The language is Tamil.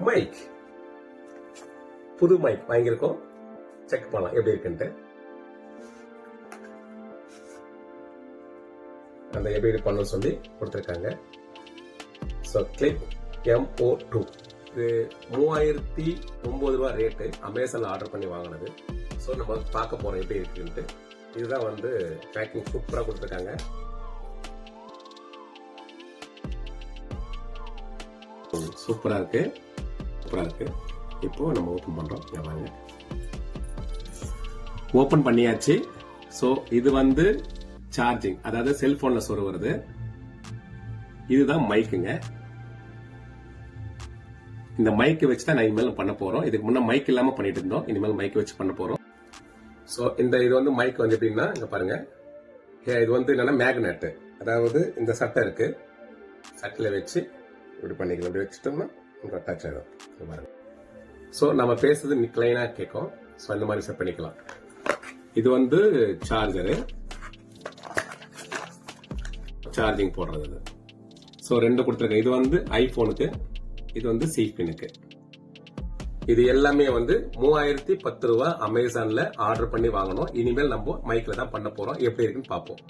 மைக், புது மைக் வாங்கியிருக்கோம். செக் பண்ணலாம் எப்படி இருக்குன்ட்டு. அந்த எப்படி பண்ண சொல்லி கொடுத்துருக்காங்க. ஸோ கிளிப் MO2 இது 3009 ரூபா ரேட்டு. அமேசான்ல ஆர்டர் பண்ணி வாங்கினது. ஸோ நம்ம பார்க்க போறோம் எப்படி இருக்குன்ட்டு. இதுதான் வந்து பேக்கிங் சூப்பரா கொடுத்துருக்காங்க. சூப்பரா இருக்கு, சூப்பரா இருக்கு. இப்போ நம்ம ஓபன் பண்றோம். வாங்க, ஓபன் பண்ணியாச்சு. ஸோ இது வந்து சார்ஜிங், அதாவது செல்போன்ல சொருவது. இதுதான் மைக்குங்க. இந்த மைக் வச்சு தான் நான் இனிமேல் பண்ண போறோம். இதுக்கு முன்ன மைக் இல்லாம பண்ணிட்டு இருந்தோம். இனிமேல் மைக் வச்சு பண்ண போறோம். சோ இது வந்து மைக் வந்து எப்படின்னா, இங்க பாருங்க, இது வந்து என்னன்னா மேக்னெட். அதாவது இந்த சட்டை இருக்கு, சட்டில வச்சு இப்படி பண்ணிக்கலாம். இப்படி வச்சுட்டோம்னா அட்டாச் ஆயிடும் பாருங்க. சோ நம்ம பேசுறது கிளைனா கேட்கும். சோ இந்த மாதிரி செட் பண்ணிக்கலாம். இது வந்து சார்ஜரு, சார்ஜிங் போடுறது. சோ ரெண்டு கொடுத்துருக்கேன். இது வந்து ஐபோனுக்கு, இது வந்து சீபினுக்கு. இது எல்லாமே வந்து 3010 ரூபாய் அமேசான்ல ஆர்டர் பண்ணி வாங்கணும். இனிமேல் நம்ம மைக்ல தான் பண்ண போறோம். எப்படி இருக்குன்னு பார்ப்போம்.